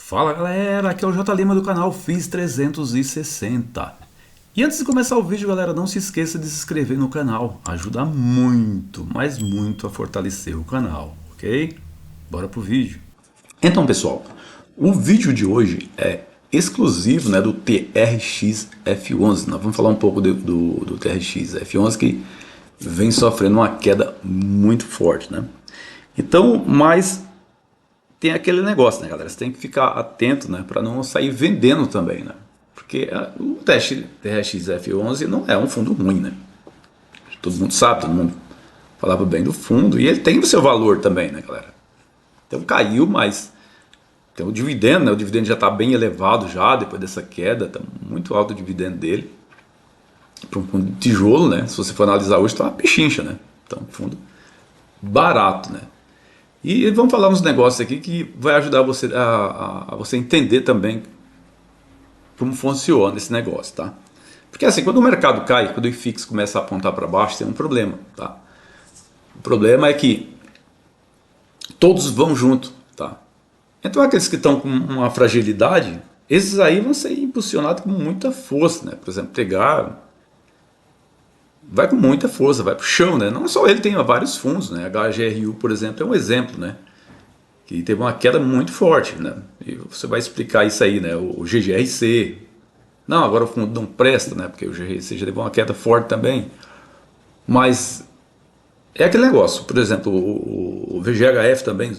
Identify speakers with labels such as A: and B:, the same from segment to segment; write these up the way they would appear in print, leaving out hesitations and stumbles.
A: Fala galera, aqui é o J Lima do canal Fiz 360. E antes de começar o vídeo, galera, não se esqueça de se inscrever no canal. Ajuda muito, mas muito a fortalecer o canal, ok? Bora pro vídeo. Então pessoal, o vídeo de hoje é exclusivo, né, do TRX F11. Nós vamos falar um pouco do TRX F11 que vem sofrendo uma queda muito forte, né? Então, mas tem aquele negócio, né, galera? Você tem que ficar atento, né, para não sair vendendo também, né? Porque o TRX F11 não é um fundo ruim, né? Todo mundo sabe, todo mundo falava bem do fundo e ele tem o seu valor também, né, galera? Então caiu, mas tem o dividendo, né? O dividendo já está bem elevado já depois dessa queda, está muito alto o dividendo dele. Para um fundo de tijolo, né? Se você for analisar hoje, está uma pechincha, né? Então, fundo barato, né? E vamos falar uns negócios aqui que vai ajudar você a você entender também como funciona esse negócio, tá? Porque assim, quando o mercado cai, quando o IFIX começa a apontar para baixo, tem um problema, tá? O problema é que todos vão junto, tá? Então aqueles que estão com uma fragilidade, esses aí vão ser impulsionados com muita força, né? Por exemplo, pegar, vai com muita força, vai pro chão, né? Não só ele, tem vários fundos, né? HGRU, por exemplo, é um exemplo, né? Que teve uma queda muito forte, né? E você vai explicar isso aí, né? O GGRC. Não, agora o fundo não presta, né? Porque o GGRC já teve uma queda forte também. Mas é aquele negócio. Por exemplo, o VGHF também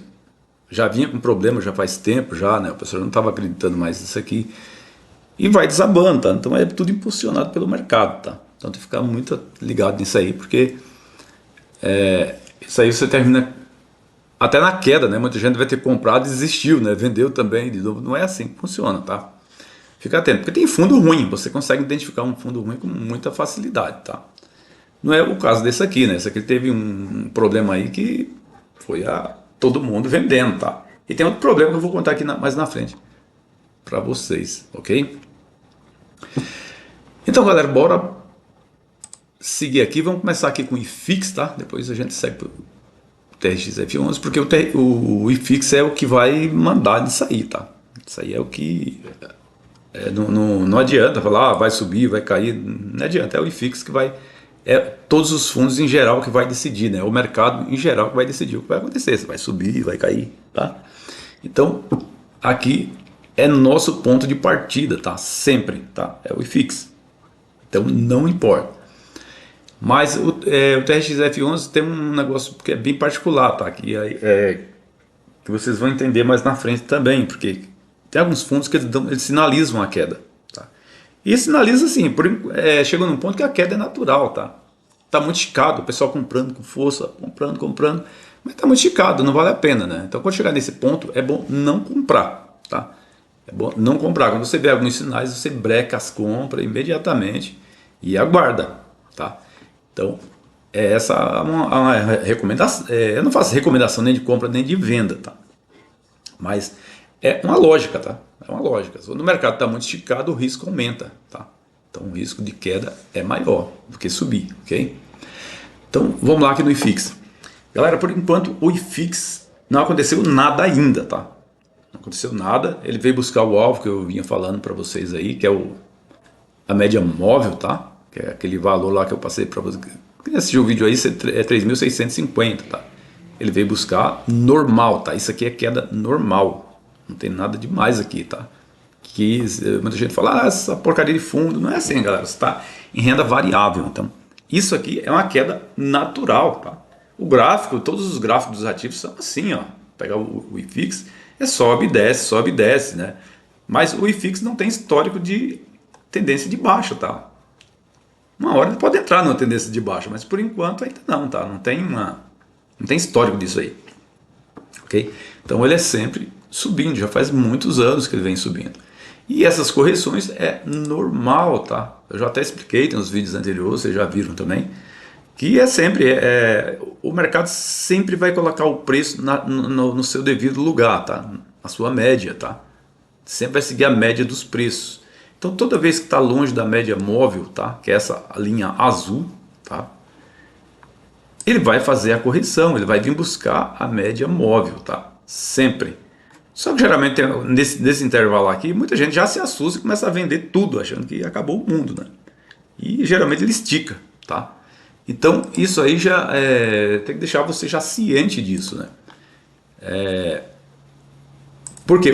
A: já vinha com problema já faz tempo já, né? O pessoal não estava acreditando mais nisso aqui. E vai desabando, tá? Então é tudo impulsionado pelo mercado, tá? Então tem que ficar muito ligado nisso aí, porque isso aí você termina até na queda, né? Muita gente vai ter comprado e desistiu, né? Vendeu também de novo. Não é assim que funciona, tá? Fica atento, porque tem fundo ruim. Você consegue identificar um fundo ruim com muita facilidade, tá? Não é o caso desse aqui, né? Esse aqui teve um problema aí que foi todo mundo vendendo, tá? E tem outro problema que eu vou contar aqui mais na frente para vocês, ok? Então, galera, bora seguir aqui. Vamos começar aqui com o IFIX, tá? Depois a gente segue pro TRX F11, porque o IFIX é o que vai mandar nisso aí, tá? Isso aí é o que... não adianta falar, vai subir, vai cair, não adianta, é o IFIX que vai... É todos os fundos em geral que vai decidir, né? O mercado em geral que vai decidir o que vai acontecer, se vai subir, vai cair, tá? Então, aqui é nosso ponto de partida, tá? Sempre, tá? É o IFIX. Então, não importa. Mas o TRX F11 tem um negócio que é bem particular, tá? Que vocês vão entender mais na frente também, porque tem alguns fundos que eles sinalizam a queda, tá? E sinaliza assim, chega num ponto que a queda é natural, tá? Tá muito esticado, o pessoal comprando com força, comprando, mas tá muito esticado, não vale a pena, né? Então quando chegar nesse ponto é bom não comprar, tá? É bom não comprar. Quando você vê alguns sinais, você breca as compras imediatamente e aguarda, tá? Então, essa é uma recomendação. Eu não faço recomendação nem de compra nem de venda, tá? Mas é uma lógica, tá? É uma lógica. Quando o mercado está muito esticado, o risco aumenta, tá? Então o risco de queda é maior do que subir, ok? Então vamos lá aqui no IFIX. Galera, por enquanto o IFIX não aconteceu nada ainda, tá? Não aconteceu nada. Ele veio buscar o alvo que eu vinha falando para vocês aí, que é a média móvel, tá? Que é aquele valor lá que eu passei para vocês. Quem assistiu o vídeo aí é 3.650, tá? Ele veio buscar normal, tá? Isso aqui é queda normal. Não tem nada demais aqui, tá? Que muita gente fala, essa porcaria de fundo. Não é assim, galera. Você está em renda variável. Então, isso aqui é uma queda natural, tá? O gráfico, todos os gráficos dos ativos são assim, ó. Pegar o IFIX, sobe e desce, né? Mas o IFIX não tem histórico de tendência de baixa, tá? Uma hora ele pode entrar numa tendência de baixa, mas por enquanto ainda não, tá? Não tem histórico disso aí, ok? Então ele é sempre subindo, já faz muitos anos que ele vem subindo. E essas correções é normal, tá? Eu já até expliquei, tem uns vídeos anteriores, vocês já viram também, que é sempre, o mercado sempre vai colocar o preço no seu devido lugar, tá? Na sua média, tá? Sempre vai seguir a média dos preços. Então toda vez que está longe da média móvel, tá? Que é essa linha azul, tá? Ele vai fazer a correção, ele vai vir buscar a média móvel, tá? Sempre. Só que geralmente nesse intervalo aqui, muita gente já se assusta e começa a vender tudo, achando que acabou o mundo, né? E geralmente ele estica, tá? Então isso aí já tem que deixar você já ciente disso, né? Porque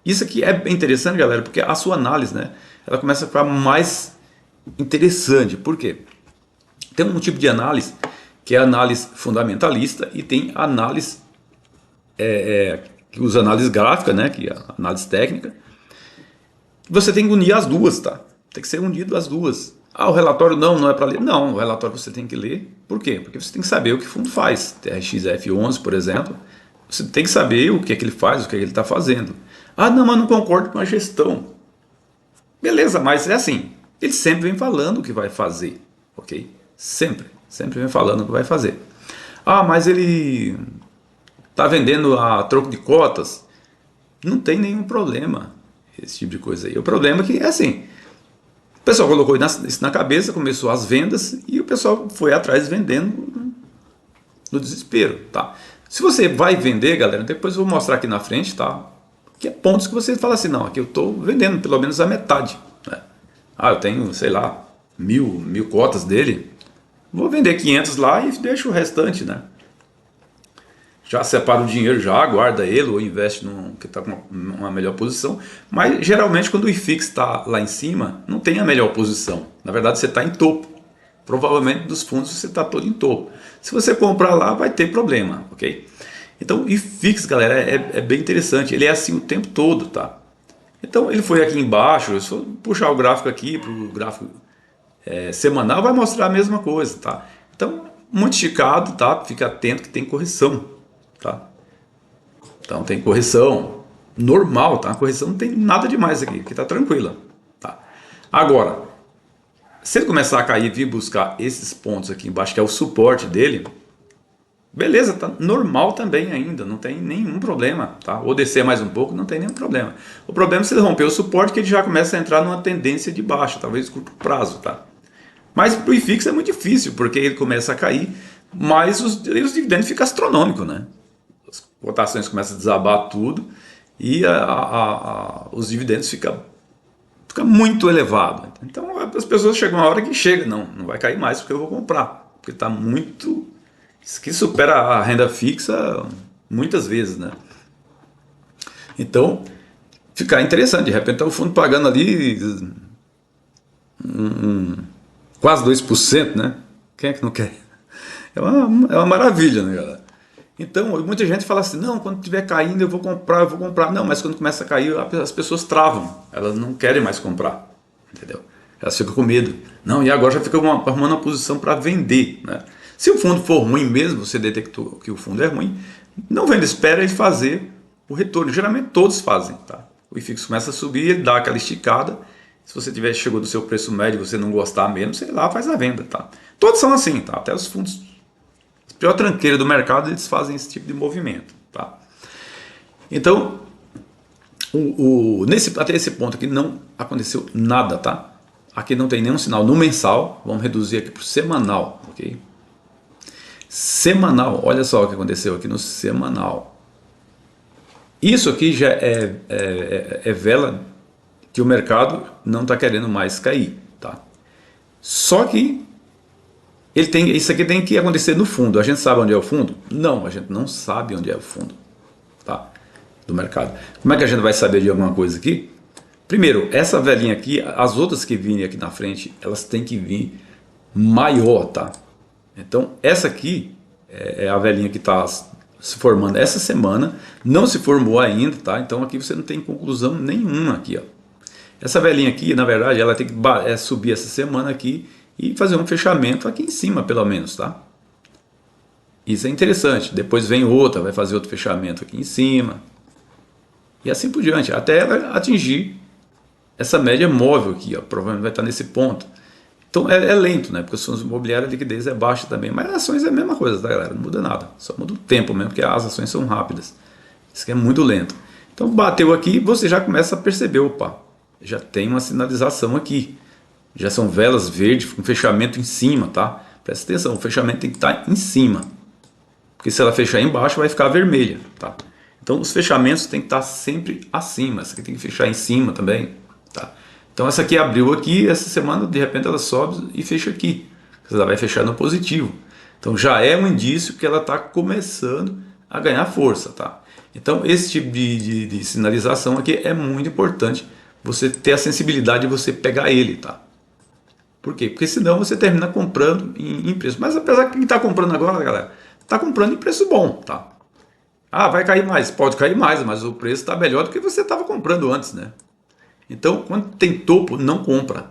A: isso aqui é interessante, galera, porque a sua análise, né, ela começa a ficar mais interessante. Por quê? Tem um tipo de análise que é a análise fundamentalista e tem a análise que usa análise gráfica, né, que é a análise técnica. Você tem que unir as duas, tá? Tem que ser unido as duas. Ah, o relatório não é para ler. Não, o relatório você tem que ler. Por quê? Porque você tem que saber o que o fundo faz. TRXF11, por exemplo, você tem que saber o que é que ele faz, o que é que ele está fazendo. Ah, não, mas não concordo com a gestão. Beleza, mas é assim, ele sempre vem falando o que vai fazer, ok? Sempre vem falando o que vai fazer. Ah, mas ele está vendendo a troco de cotas. Não tem nenhum problema esse tipo de coisa aí. O problema é que é assim, o pessoal colocou isso na cabeça, começou as vendas e o pessoal foi atrás vendendo no desespero, tá? Se você vai vender, galera, depois eu vou mostrar aqui na frente, tá? Que é pontos que você fala assim, não, aqui eu estou vendendo pelo menos a metade, né? Ah, eu tenho, sei lá, mil cotas dele, vou vender 500 lá e deixo o restante, né? Já separa o dinheiro, já guarda ele ou investe num que está com uma melhor posição. Mas geralmente quando o IFIX está lá em cima, não tem a melhor posição. Na verdade você está em topo. Provavelmente dos fundos você está todo em topo. Se você comprar lá vai ter problema, ok? Então o IFIX, galera, é bem interessante. Ele é assim o tempo todo, tá? Então ele foi aqui embaixo, se eu puxar o gráfico aqui para o gráfico semanal, vai mostrar a mesma coisa, tá? Então muito esticado, tá? Fica atento que tem correção. Tá? Então tem correção normal, tá? A correção não tem nada demais aqui tá tranquila, tá? Agora, se ele começar a cair e vir buscar esses pontos aqui embaixo, que é o suporte dele, beleza, tá normal também ainda, não tem nenhum problema, tá? Ou descer mais um pouco, não tem nenhum problema. O problema é se ele romper o suporte, que ele já começa a entrar numa tendência de baixa, talvez curto prazo, tá? Mas pro IFIX é muito difícil, porque ele começa a cair, mas os dividendos ficam astronômicos, né? As cotações começam a desabar tudo e os dividendos ficam muito elevados. Então as pessoas chegam uma hora que chega, não vai cair mais porque eu vou comprar, porque está muito, isso que supera a renda fixa muitas vezes, né? Então fica interessante, de repente tá o fundo pagando ali quase 2%, né? Quem é que não quer? É uma maravilha, né, galera? Então, muita gente fala assim, não, quando estiver caindo eu vou comprar. Não, mas quando começa a cair, as pessoas travam. Elas não querem mais comprar, entendeu? Elas ficam com medo. Não, e agora já fica arrumando uma posição para vender, né? Se o fundo for ruim mesmo, você detectou que o fundo é ruim, não vende, espera ele fazer o retorno. Geralmente todos fazem, tá? O IFIX começa a subir, ele dá aquela esticada. Se você chegou do seu preço médio e você não gostar mesmo, você lá faz a venda, tá? Todos são assim, tá? Até os fundos pior tranqueira do mercado, eles fazem esse tipo de movimento, tá? Então, até esse ponto aqui não aconteceu nada, tá? Aqui não tem nenhum sinal no mensal, vamos reduzir aqui para o semanal, ok? Semanal, olha só o que aconteceu aqui no semanal. Isso aqui já é vela que o mercado não está querendo mais cair, tá? Só que isso aqui tem que acontecer no fundo. A gente sabe onde é o fundo? Não, a gente não sabe onde é o fundo, tá? Do mercado. Como é que a gente vai saber de alguma coisa aqui? Primeiro, essa velinha aqui, as outras que virem aqui na frente, elas têm que vir maior, tá? Então, essa aqui é a velinha que está se formando essa semana, não se formou ainda, tá? Então aqui você não tem conclusão nenhuma aqui, ó. Essa velinha aqui, na verdade, ela tem que subir essa semana aqui e fazer um fechamento aqui em cima, pelo menos, tá? Isso é interessante. Depois vem outra, vai fazer outro fechamento aqui em cima. E assim por diante, até ela atingir essa média móvel aqui, ó. Provavelmente vai estar nesse ponto. Então é lento, né? Porque os fundos imobiliários a liquidez é baixa também. Mas as ações é a mesma coisa, tá, galera? Não muda nada. Só muda o tempo mesmo, porque as ações são rápidas. Isso aqui é muito lento. Então bateu aqui, você já começa a perceber, opa, já tem uma sinalização aqui. Já são velas verdes com fechamento em cima, tá? Presta atenção, o fechamento tem que estar em cima. Porque se ela fechar embaixo vai ficar vermelha, tá? Então os fechamentos tem que estar sempre acima, essa aqui tem que fechar em cima também, tá? Então essa aqui abriu aqui, essa semana de repente ela sobe e fecha aqui, ela vai fechar no positivo. Então já é um indício que ela está começando a ganhar força, tá? Então esse tipo de sinalização aqui é muito importante, você ter a sensibilidade de você pegar ele, tá? Por quê? Porque senão você termina comprando em preço. Mas apesar que quem está comprando agora, galera, está comprando em preço bom, tá? Ah, vai cair mais? Pode cair mais, mas o preço está melhor do que você estava comprando antes, né? Então, quando tem topo, não compra.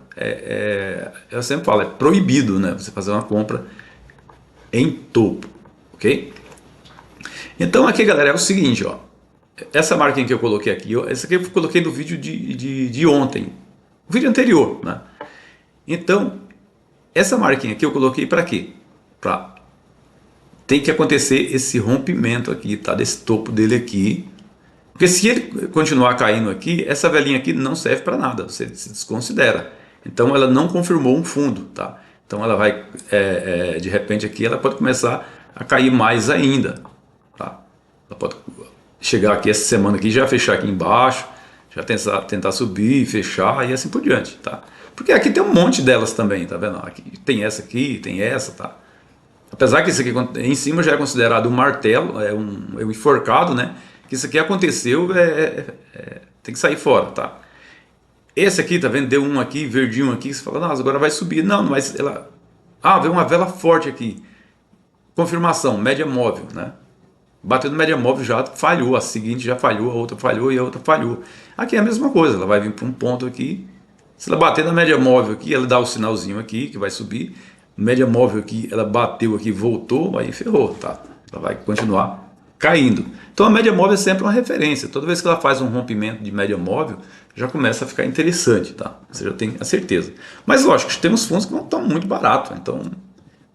A: Eu sempre falo, é proibido, né? Você fazer uma compra em topo, ok? Então aqui, galera, é o seguinte, ó. Essa marquinha que eu coloquei aqui, ó, essa aqui eu coloquei no vídeo de ontem, o vídeo anterior, né? Então, essa marquinha aqui eu coloquei para quê? Para tem que acontecer esse rompimento aqui, tá? Desse topo dele aqui. Porque se ele continuar caindo aqui, essa velinha aqui não serve para nada, você se desconsidera. Então ela não confirmou um fundo, tá? Então ela vai, de repente aqui, ela pode começar a cair mais ainda, tá? Ela pode chegar aqui essa semana aqui, já fechar aqui embaixo, já tentar subir, fechar e assim por diante, tá? Porque aqui tem um monte delas também, tá vendo? Aqui tem essa, tá? Apesar que isso aqui em cima já é considerado um martelo, é um enforcado, né? Que isso aqui aconteceu, tem que sair fora, tá? Esse aqui, tá vendo? Deu um aqui, verdinho aqui, você fala, nossa, agora vai subir. Não, mas ela... Ah, veio uma vela forte aqui. Confirmação, média móvel, né? Bateu no média móvel já falhou, a seguinte já falhou, a outra falhou e a outra falhou. Aqui é a mesma coisa, ela vai vir para um ponto aqui. Se ela bater na média móvel aqui, ela dá o sinalzinho aqui que vai subir. Média móvel aqui, ela bateu aqui, voltou, aí ferrou, tá? Ela vai continuar caindo. Então a média móvel é sempre uma referência. Toda vez que ela faz um rompimento de média móvel, já começa a ficar interessante, tá? Você já tem a certeza. Mas lógico, tem uns fundos que não estão muito baratos. Então,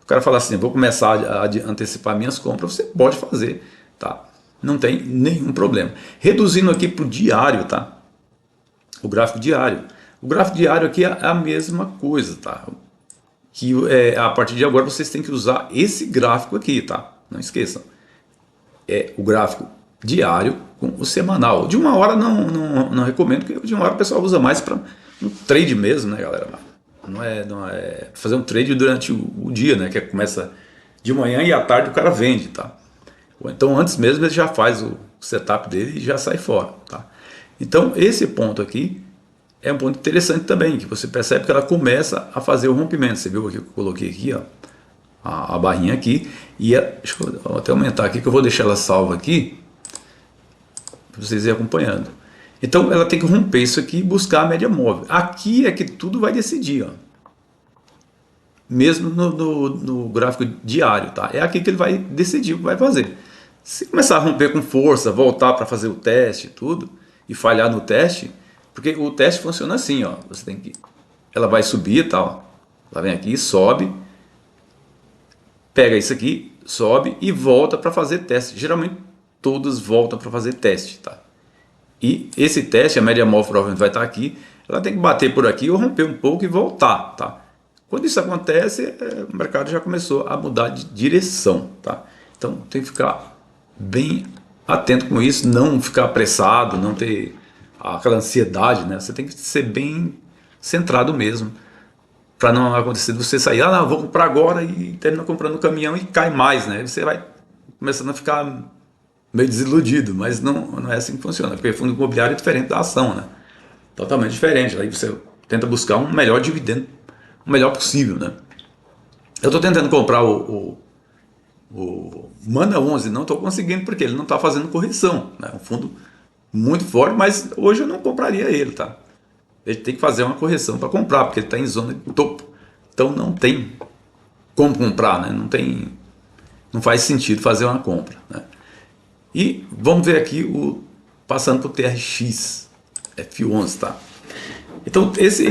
A: o cara fala assim, vou começar a antecipar minhas compras, você pode fazer, tá? Não tem nenhum problema. Reduzindo aqui para o diário, tá? O gráfico diário. O gráfico diário aqui é a mesma coisa, tá? Que a partir de agora vocês têm que usar esse gráfico aqui, tá? Não esqueçam. É o gráfico diário com o semanal. De uma hora não recomendo, porque de uma hora o pessoal usa mais para um trade mesmo, né, galera? Não é fazer um trade durante o dia, né? Que começa de manhã e à tarde o cara vende, tá? Ou então antes mesmo ele já faz o setup dele e já sai fora, tá? Então esse ponto aqui é um ponto interessante também, que você percebe que ela começa a fazer o rompimento. Você viu aqui que eu coloquei aqui, ó, a barrinha aqui, e deixa eu até aumentar aqui que eu vou deixar ela salva aqui para vocês irem acompanhando. Então ela tem que romper isso aqui e buscar a média móvel. Aqui é que tudo vai decidir, ó. Mesmo no gráfico diário, tá? É aqui que ele vai decidir o que vai fazer. Se começar a romper com força, voltar para fazer o teste, tudo, e falhar no teste, porque o teste funciona assim, ó. Você tem que, ela vai subir e tal. Ela vem aqui, sobe, pega isso aqui, sobe e volta para fazer teste. Geralmente todas voltam para fazer teste, tá? E esse teste, a média móvel provavelmente vai estar aqui. Ela tem que bater por aqui ou romper um pouco e voltar, tá? Quando isso acontece, o mercado já começou a mudar de direção, tá? Então tem que ficar bem atento com isso, não ficar apressado, não ter aquela ansiedade, né? Você tem que ser bem centrado mesmo, para não acontecer de você sair, não, vou comprar agora e termina comprando o caminhão e cai mais, né? Você vai começando a ficar meio desiludido, mas não é assim que funciona, porque fundo imobiliário é diferente da ação, né? Totalmente diferente. Aí você tenta buscar um melhor dividendo, o melhor possível, né? Eu estou tentando comprar o Mana 11, não estou conseguindo porque ele não está fazendo correção, né? Um fundo muito forte, mas hoje eu não compraria ele, tá? Ele tem que fazer uma correção para comprar, porque ele está em zona de topo. Então não tem como comprar, né? Não faz sentido fazer uma compra, né? E vamos ver aqui passando para o TRX F11, tá? Então esse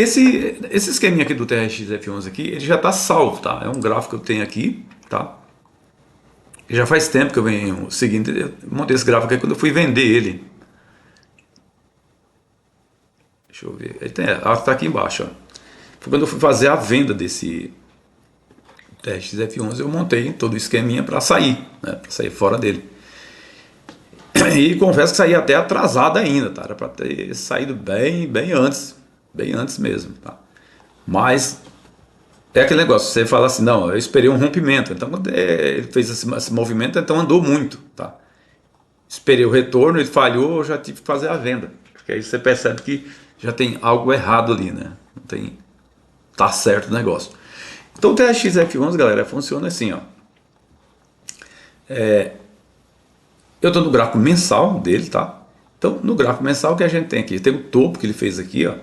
A: esqueminha aqui do TRX F11 aqui, ele já está salvo, tá? É um gráfico que eu tenho aqui, tá? E já faz tempo que eu venho seguindo, eu montei esse gráfico aqui quando eu fui vender ele. Deixa eu ver, ele está aqui embaixo, ó. Foi quando eu fui fazer a venda desse TRX F11, eu montei todo o esqueminha para sair, né? Para sair fora dele. E confesso que saí até atrasado ainda, tá? Era para ter saído bem antes mesmo, tá? Mas é aquele negócio, você fala assim, não, eu esperei um rompimento. Então, quando ele fez esse movimento, então andou muito, tá? Esperei o retorno, ele falhou, eu já tive que fazer a venda. Porque aí você percebe que já tem algo errado ali, né? Não tem, tá certo o negócio. Então o TRXF11, galera, funciona assim, ó. Eu estou no gráfico mensal dele, tá? Então, no gráfico mensal que a gente tem aqui, tem o topo que ele fez aqui, ó.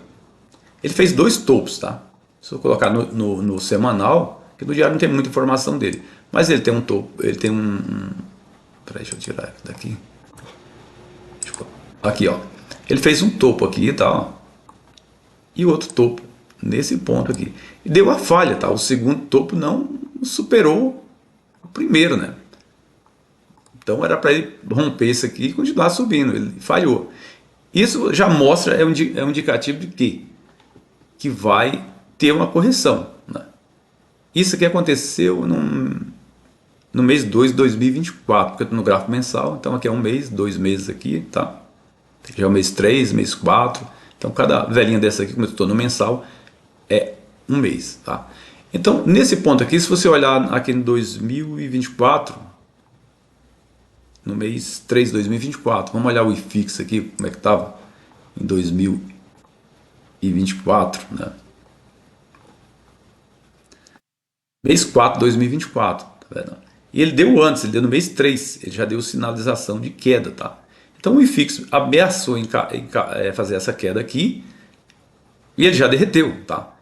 A: Ele fez dois topos, tá? Se eu colocar no semanal, que no diário não tem muita informação dele, mas ele tem um topo, ele tem peraí, deixa eu tirar daqui. Aqui, ó. Ele fez um topo aqui, tá? Ó, e outro topo nesse ponto aqui. E deu a falha, tá? O segundo topo não superou o primeiro, né? Então era para ele romper isso aqui e continuar subindo. Ele falhou. Isso já mostra, é um indicativo de quê? Que vai ter uma correção, né? Isso aqui aconteceu no mês 2 de 2024, porque eu estou no gráfico mensal, então aqui é um mês, 2 meses aqui, tá? Aqui já é o mês 3, mês 4. Então cada velhinha dessa aqui, como eu estou no mensal, é um mês, tá? Então nesse ponto aqui, se você olhar aqui em 2024, no mês 3 de 2024, vamos olhar o IFIX aqui, como é que estava em 2024, né? Mês 4 de 2024, tá vendo? E ele deu antes, ele deu no mês 3, ele já deu sinalização de queda, tá? Então o IFIX ameaçou fazer essa queda aqui e ele já derreteu, tá?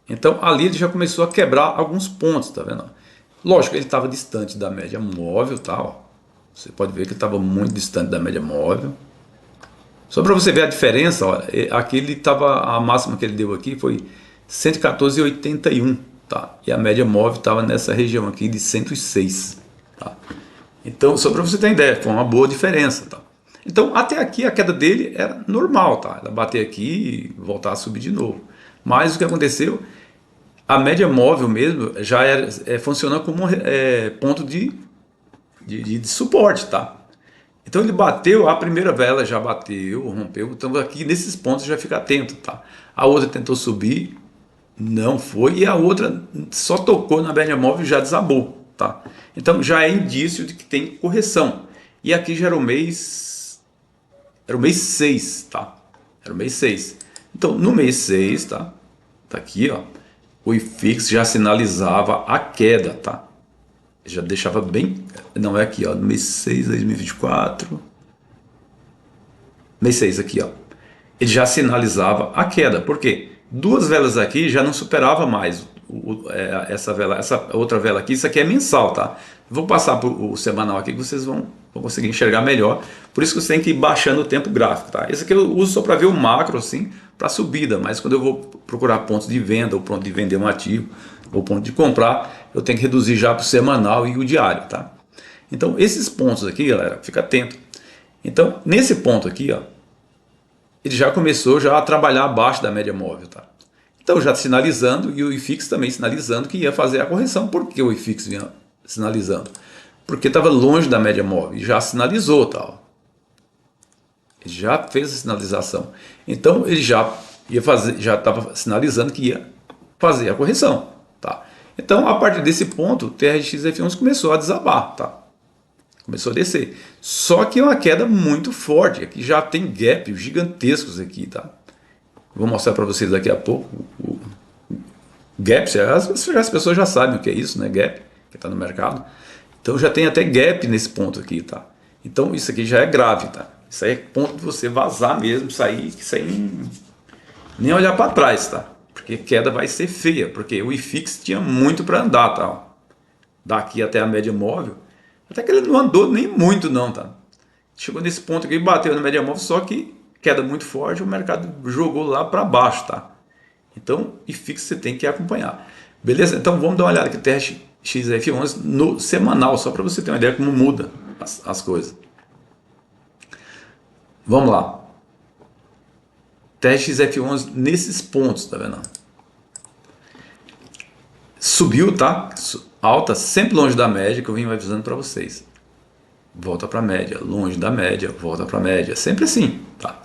A: Então ali ele já começou a quebrar alguns pontos, tá vendo? Lógico, ele estava distante da média móvel, tá? Ó. Você pode ver que ele estava muito distante da média móvel. Só para você ver a diferença, ó, aqui ele estava, a máxima que ele deu aqui foi 114,81, tá? E a média móvel estava nessa região aqui de 106, tá? Então, só para você ter ideia, foi uma boa diferença, tá? Então, até aqui a queda dele era normal, tá? Ela bater aqui e voltar a subir de novo. Mas o que aconteceu, a média móvel mesmo já funciona como ponto de suporte, tá? Então ele bateu, a primeira vela já bateu, rompeu, então aqui nesses pontos já fica atento, tá? A outra tentou subir, não foi, e a outra só tocou na média móvel e já desabou, tá? Então já é indício de que tem correção. E aqui já era o mês 6, tá? Era o mês 6. Então no mês 6, tá? Tá aqui, ó. O IFIX já sinalizava a queda, tá? Já deixava bem, não é aqui, ó, no mês 6 de 2024, mês 6 aqui, ó, ele já sinalizava a queda, por quê? Duas velas aqui já não superava mais essa vela, essa outra vela aqui, isso aqui é mensal, tá? Vou passar para o semanal aqui que vocês vão conseguir enxergar melhor, por isso que você tem que ir baixando o tempo gráfico, tá? Esse aqui eu uso só para ver o macro, assim, para subida, mas quando eu vou procurar pontos de venda, ou ponto de vender um ativo, ou ponto de comprar, eu tenho que reduzir já para o semanal e o diário, tá? Então esses pontos aqui, galera, fica atento. Então nesse ponto aqui, ó, ele já começou já a trabalhar abaixo da média móvel, tá? Então já sinalizando, e o IFIX também sinalizando que ia fazer a correção. Por que o IFIX vinha sinalizando? Porque estava longe da média móvel, e já sinalizou, tá? Ó. Ele já fez a sinalização. Então ele já ia fazer, já estava sinalizando que ia fazer a correção, tá? Então a partir desse ponto, o TRX-F11 começou a desabar, tá? Começou a descer. Só que é uma queda muito forte. Aqui já tem gaps gigantescos aqui, tá? Vou mostrar para vocês daqui a pouco. O gaps, as pessoas já sabem o que é isso, né? Gap, que está no mercado. Então já tem até gap nesse ponto aqui, tá? Então isso aqui já é grave, tá? Isso aí é ponto de você vazar mesmo, sair nem olhar para trás, tá? Porque a queda vai ser feia, porque o IFIX tinha muito para andar, tá? Daqui até a média móvel. Até que ele não andou nem muito não, tá? Chegou nesse ponto aqui, bateu na média móvel, só que queda muito forte, o mercado jogou lá para baixo, tá? Então, IFIX você tem que acompanhar. Beleza? Então vamos dar uma olhada aqui no TRX-F11 no semanal, só para você ter uma ideia como muda as coisas. Vamos lá. TRX-F11 nesses pontos, tá vendo? Subiu, tá? Alta, sempre longe da média, que eu vim avisando para vocês. volta para a média, longe da média, volta para a média, sempre assim, tá?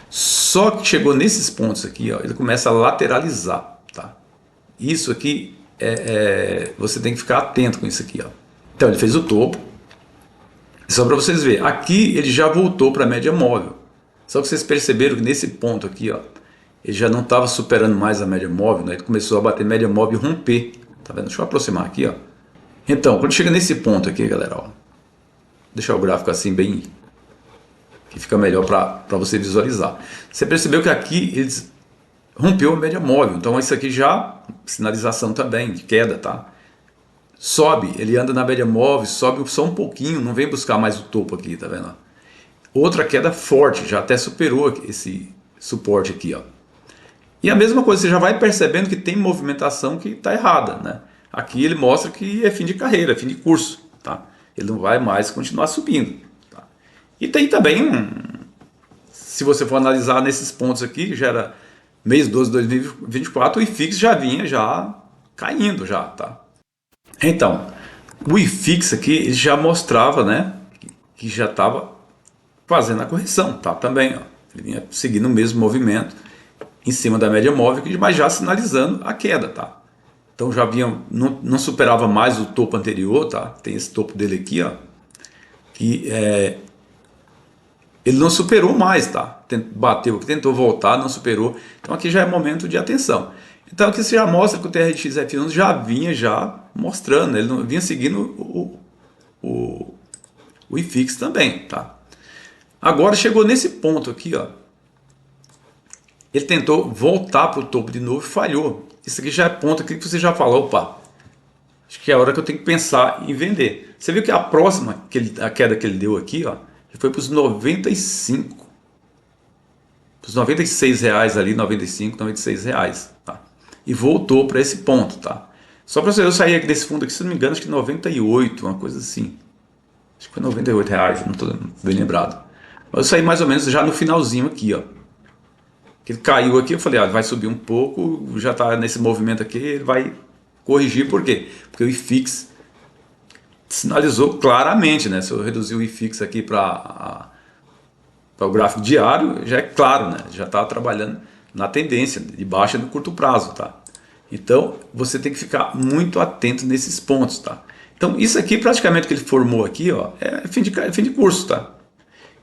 A: Só que chegou nesses pontos aqui, ó, ele começa a lateralizar, tá? Isso aqui você tem que ficar atento com isso aqui, ó. Então ele fez o topo, só para vocês verem, aqui ele já voltou para a média móvel. Só que vocês perceberam que nesse ponto aqui, ó, ele já não estava superando mais a média móvel, né? Ele começou a bater média móvel e romper, tá vendo? Deixa eu aproximar aqui, ó. Então, quando chega nesse ponto aqui, galera, ó, deixar o gráfico assim bem, que fica melhor para você visualizar. Você percebeu que aqui eles rompeu a média móvel, então isso aqui já sinalização também de queda, tá? Sobe, ele anda na média móvel, sobe só um pouquinho, não vem buscar mais o topo aqui, tá vendo? Outra queda forte, já até superou esse suporte aqui, ó. E a mesma coisa, você já vai percebendo que tem movimentação que está errada, né? Aqui ele mostra que é fim de carreira, é fim de curso, tá? Ele não vai mais continuar subindo, tá? E tem também se você for analisar nesses pontos aqui, já era mês 12 de 2024, o IFIX já vinha já caindo já, tá? Então, o IFIX aqui ele já mostrava, né, que já estava fazendo a correção, tá? Também, ó, ele vinha seguindo o mesmo movimento em cima da média móvel, mas já sinalizando a queda, tá? Então já vinha, não superava mais o topo anterior, tá? Tem esse topo dele aqui, ó, que ele não superou mais, tá? Bateu, tentou voltar, não superou. Então aqui já é momento de atenção. Então aqui você já mostra que o TRX F11 já vinha mostrando, ele não vinha seguindo o IFIX também, tá? Agora chegou nesse ponto aqui, ó. Ele tentou voltar para o topo de novo e falhou. Isso aqui já é ponto aqui que você já falou, opa, acho que é a hora que eu tenho que pensar em vender. Você viu que a próxima, a queda que ele deu aqui, ó, foi para os 95, para os 96 reais ali, 95, 96 reais, tá? E voltou para esse ponto, tá? Só para eu sair aqui desse fundo aqui, se não me engano, acho que 98, uma coisa assim. Acho que foi 98 reais, não estou bem lembrado. Mas eu saí mais ou menos já no finalzinho aqui, ó. Que ele caiu aqui, eu falei, ah, vai subir um pouco, já está nesse movimento aqui, ele vai corrigir, por quê? Porque o IFIX sinalizou claramente, né? Se eu reduzir o IFIX aqui para o gráfico diário, já é claro, né? Já está trabalhando na tendência de baixa no curto prazo, tá? Então, você tem que ficar muito atento nesses pontos, tá? Então, isso aqui, praticamente, que ele formou aqui, ó, é fim de curso, tá?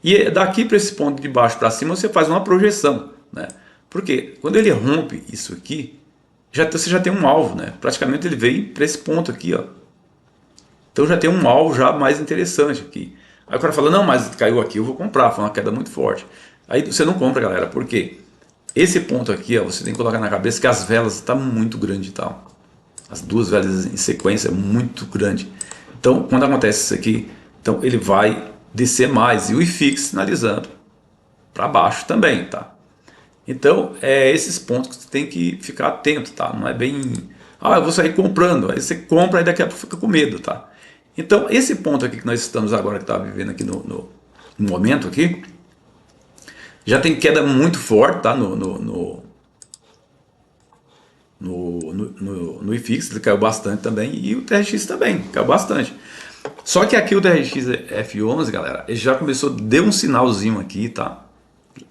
A: E daqui para esse ponto de baixo para cima, você faz uma projeção, né? Porque quando ele rompe isso aqui, você já tem um alvo, né? Praticamente ele veio para esse ponto aqui, ó. Então já tem um alvo já mais interessante aqui. Aí o cara fala, não, mas caiu aqui, eu vou comprar, foi uma queda muito forte. Aí você não compra, galera, por quê? Esse ponto aqui, ó, você tem que colocar na cabeça que as velas estão muito grandes e tal. As duas velas em sequência é muito grande. Então, quando acontece isso aqui, então ele vai descer mais. E o IFIX sinalizando para baixo também, tá? Então, esses pontos que você tem que ficar atento, tá? Não é bem, eu vou sair comprando. Aí você compra e daqui a pouco fica com medo, tá? Então, esse ponto aqui que nós estamos agora, que está vivendo aqui no momento aqui, já tem queda muito forte, tá? No IFIX, ele caiu bastante também, e o TRX também, caiu bastante. Só que aqui o TRX F11, galera, ele já começou, deu um sinalzinho aqui, tá?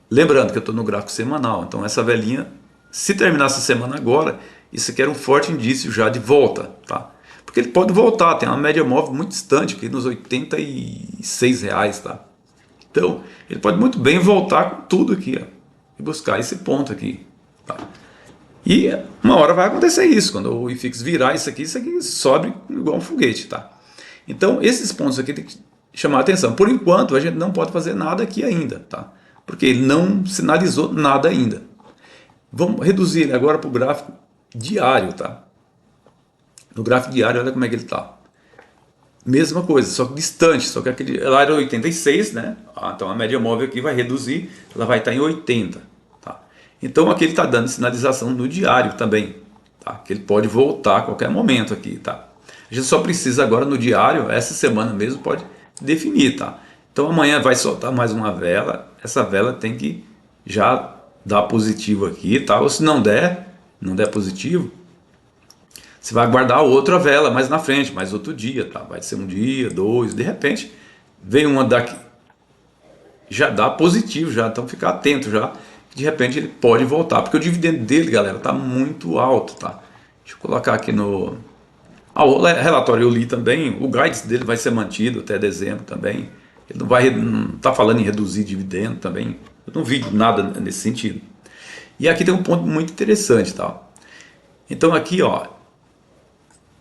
A: Lembrando que eu estou no gráfico semanal, então essa velinha, se terminar essa semana agora, isso aqui era um forte indício já de volta, tá? Porque ele pode voltar, tem uma média móvel muito distante, aqui nos 86 reais, tá? Então, ele pode muito bem voltar com tudo aqui, ó, e buscar esse ponto aqui, tá? E uma hora vai acontecer isso, quando o IFIX virar isso aqui sobe igual um foguete, tá? Então, esses pontos aqui tem que chamar a atenção. Por enquanto, a gente não pode fazer nada aqui ainda, tá? Porque ele não sinalizou nada ainda. Vamos reduzir ele agora para o gráfico diário, tá? No gráfico diário, olha como é que ele está. Mesma coisa, só que distante, só que aquele lá era 86, né? Então a média móvel aqui vai reduzir, ela vai estar em 80, tá? Então aqui ele está dando sinalização no diário também, tá? Que ele pode voltar a qualquer momento aqui, tá? A gente só precisa agora no diário, essa semana mesmo, pode definir, tá? Então amanhã vai soltar mais uma vela, essa vela tem que já dar positivo aqui, tá? Ou se não der positivo, você vai guardar outra vela mais na frente, mais outro dia, tá? Vai ser um dia, dois, de repente vem uma daqui, já dá positivo já, então fica atento já, de repente ele pode voltar, porque o dividendo dele, galera, tá muito alto, tá? Deixa eu colocar aqui no... o relatório eu li também, o guidance dele vai ser mantido até dezembro também, ele não tá falando em reduzir dividendo também, eu não vi nada nesse sentido. E aqui tem um ponto muito interessante, tá? Então aqui, ó,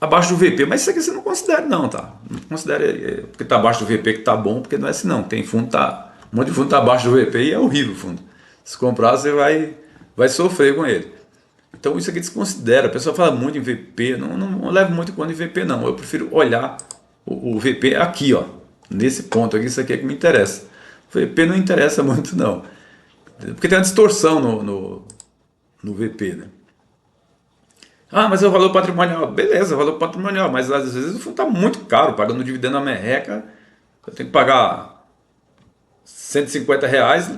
A: abaixo do VP, mas isso aqui você não considera não, tá? Não considera porque tá abaixo do VP que tá bom, porque não é assim não. Tem fundo, um monte de fundo tá abaixo do VP e é horrível o fundo. Se comprar, você vai sofrer com ele. Então isso aqui desconsidera. A pessoa fala muito em VP, não levo muito conta em VP não. Eu prefiro olhar o VP aqui, ó, nesse ponto aqui, isso aqui é que me interessa. O VP não interessa muito não, porque tem uma distorção no VP, né? Ah, mas é o valor patrimonial. Beleza, valor patrimonial, mas às vezes o fundo está muito caro, pagando dividendo na merreca. Eu tenho que pagar R$ 150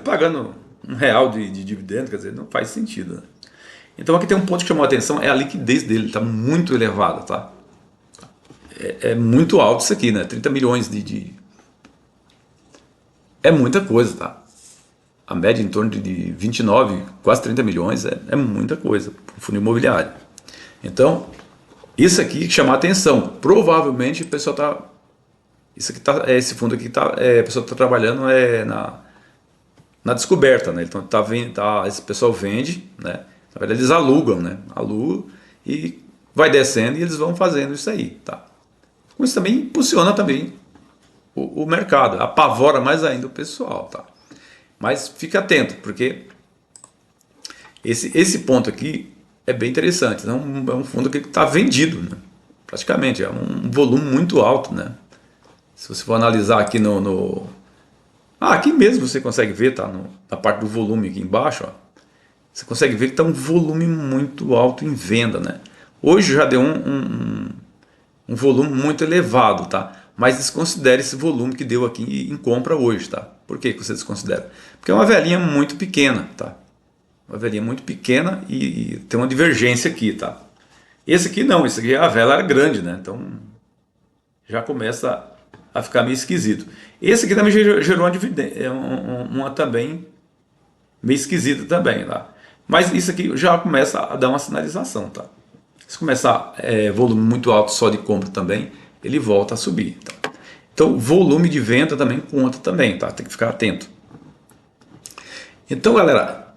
A: pagando R$ 1 de dividendo, quer dizer, não faz sentido, né? Então aqui tem um ponto que chamou a atenção, é a liquidez dele, está muito elevada, tá? É muito alto isso aqui, né? 30 milhões É muita coisa, tá? A média em torno de 29, quase 30 milhões é muita coisa para o fundo imobiliário. Então, isso aqui que chama a atenção. Provavelmente o pessoal está... Isso aqui tá, esse fundo aqui tá, a pessoa está trabalhando na descoberta, né? Então esse pessoal vende, né? Na verdade eles alugam, né? Alugam e vai descendo e eles vão fazendo isso aí, tá? Com isso também impulsiona também o mercado, apavora mais ainda o pessoal, tá? Mas fique atento, porque esse ponto aqui é bem interessante. É um fundo que está vendido, né? Praticamente, é um volume muito alto, né? Se você for analisar aqui aqui mesmo você consegue ver, tá? Na parte do volume aqui embaixo, ó, você consegue ver que está um volume muito alto em venda, né? Hoje já deu um volume muito elevado, tá? Mas desconsidere esse volume que deu aqui em compra hoje, tá? Por que você desconsidera? Porque é uma velhinha muito pequena, tá? Uma velhinha muito pequena e tem uma divergência aqui, tá? Esse aqui não, esse aqui a vela era grande, né? Então já começa a ficar meio esquisito. Esse aqui também gerou uma dividend, uma também meio esquisita também, tá? Mas isso aqui já começa a dar uma sinalização, tá? Se começar volume muito alto só de compra também, ele volta a subir, tá? Então volume de venda também conta também, tá? Tem que ficar atento. Então, galera,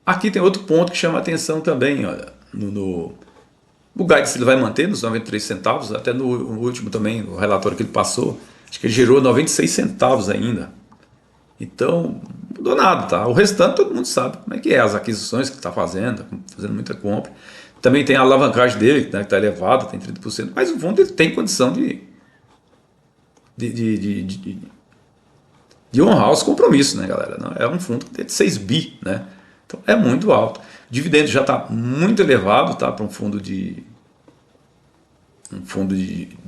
A: aqui tem outro ponto que chama a atenção também, olha, o guidance ele vai manter nos 93 centavos, até no último também, o relatório que ele passou, acho que ele gerou 96 centavos ainda. Então, não mudou nada, tá? O restante todo mundo sabe como é que é, as aquisições que está fazendo muita compra. Também tem a alavancagem dele, né, que está elevada, tem 30%, mas o fundo ele tem condição de honrar os compromissos, né, galera? Não, é um fundo que tem 6 bi, né? Então é muito alto. O dividendo já está muito elevado, tá? Para um fundo de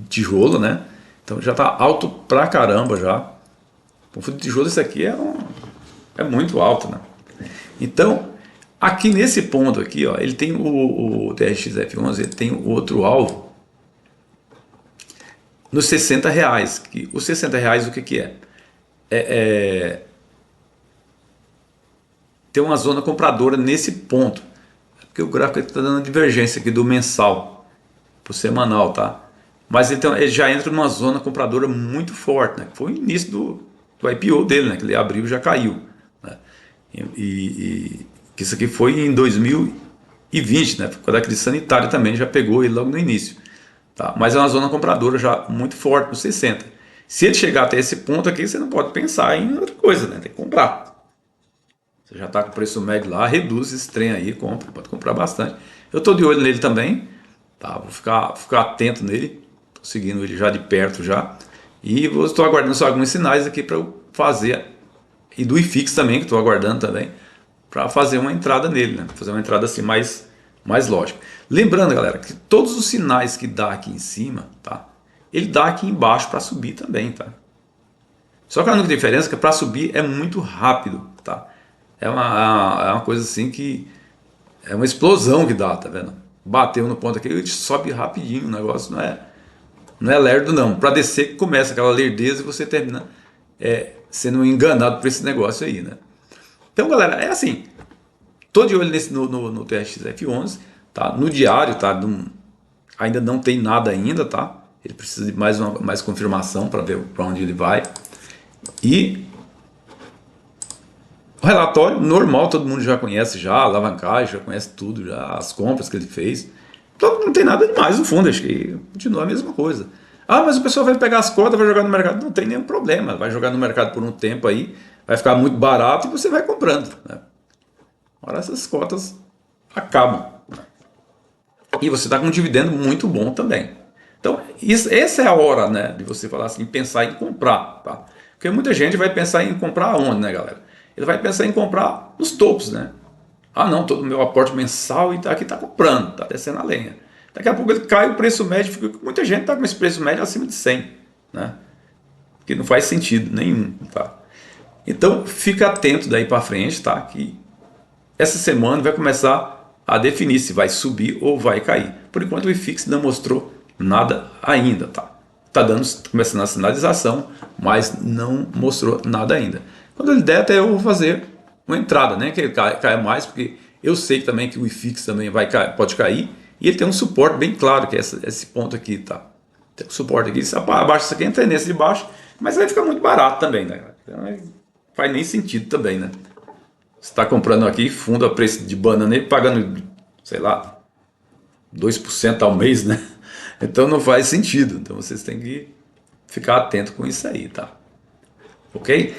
A: tijolo, né? Então já está alto pra caramba já. Um fundo de tijolo, isso aqui é muito alto, né? Então, aqui nesse ponto aqui, ó, ele tem o TRXF11, ele tem outro alvo nos R$ 60. Que os R$ 60 o que é? Tem uma zona compradora nesse ponto, porque o gráfico está dando divergência aqui do mensal para o semanal, tá? Mas ele já entra numa zona compradora muito forte, né? Foi o início do IPO dele, né? Que ele abriu e já caiu, né? E isso aqui foi em 2020, né? Por causa da crise sanitária também, já pegou ele logo no início, tá? Mas é uma zona compradora já muito forte no 60. Se ele chegar até esse ponto aqui, você não pode pensar em outra coisa, né? Tem que comprar. Você já está com o preço médio lá, reduz esse trem aí, compra, pode comprar bastante. Eu estou de olho nele também, tá? Vou ficar atento nele, estou seguindo ele já de perto já. E estou aguardando só alguns sinais aqui para eu fazer, e do IFIX também, que estou aguardando também, para fazer uma entrada nele, né? Fazer uma entrada assim mais lógica. Lembrando, galera, que todos os sinais que dá aqui em cima, tá? Ele dá aqui embaixo para subir também, tá? Só que a única diferença é que para subir é muito rápido, tá? É uma coisa assim que é uma explosão que dá, tá vendo? Bateu no ponto aqui, ele sobe rapidinho, o negócio não é Não é lerdo não. Para descer que começa aquela lerdeza e você termina sendo enganado por esse negócio aí, né? Então, galera, é assim. Tô de olho no TRX-F11, tá? No diário, tá? Ainda não tem nada ainda, tá? Ele precisa de mais confirmação para ver para onde ele vai. E o relatório normal, todo mundo já conhece já, a alavancagem, já conhece tudo, já as compras que ele fez. Então não tem nada demais no fundo, acho que continua a mesma coisa. Ah, mas o pessoal vai pegar as cotas, vai jogar no mercado. Não tem nenhum problema, vai jogar no mercado por um tempo aí, vai ficar muito barato e você vai comprando, né? Agora essas cotas acabam. E você está com um dividendo muito bom também. Então, essa é a hora, né, de você falar assim, pensar em comprar, tá? Porque muita gente vai pensar em comprar onde, né, galera? Ele vai pensar em comprar nos topos, né? Ah, não, todo o meu aporte mensal e aqui está comprando, está descendo a lenha. Daqui a pouco ele cai o preço médio, muita gente está com esse preço médio acima de 100, né? Que não faz sentido nenhum, tá? Então, fica atento daí para frente, tá? Que essa semana vai começar a definir se vai subir ou vai cair. Por enquanto o IFIX não mostrou nada ainda, tá? Tá começando a sinalização, mas não mostrou nada ainda. Quando ele der, até eu vou fazer uma entrada, né? Que ele caia mais, porque eu sei também que o IFIX também pode cair, e ele tem um suporte bem claro, que é esse ponto aqui, tá? Tem um suporte aqui, abaixo isso aqui é tendência de baixo, mas vai ficar muito barato também, né? Então não faz nem sentido também, né? Você está comprando aqui fundo a preço de banana e pagando, sei lá, 2% ao mês, né? Então não faz sentido. Então vocês têm que ficar atento com isso aí, tá? Ok?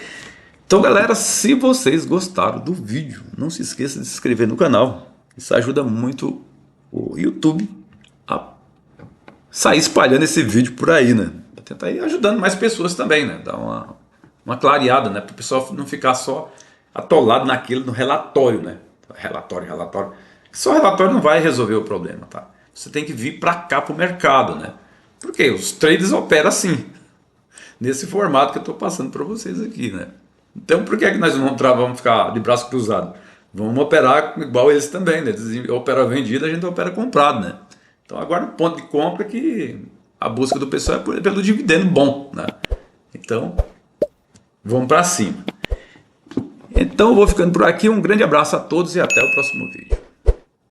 A: Então, galera, se vocês gostaram do vídeo, não se esqueça de se inscrever no canal. Isso ajuda muito o YouTube a sair espalhando esse vídeo por aí, né? Pra tentar ir ajudando mais pessoas também, né? Dar uma clareada, né? Para o pessoal não ficar só atolado no relatório, né? Relatório. Só relatório não vai resolver o problema, tá? Você tem que vir para cá para o mercado, né? Porque os traders operam assim, nesse formato que eu estou passando para vocês aqui, né? Então por que é que nós não vamos ficar de braço cruzado? Vamos operar igual eles também, né? Eles operam vendido, a gente opera comprado, né? Então agora o ponto de compra é que a busca do pessoal é pelo dividendo bom, né? Então vamos para cima. Então eu vou ficando por aqui, um grande abraço a todos e até o próximo vídeo.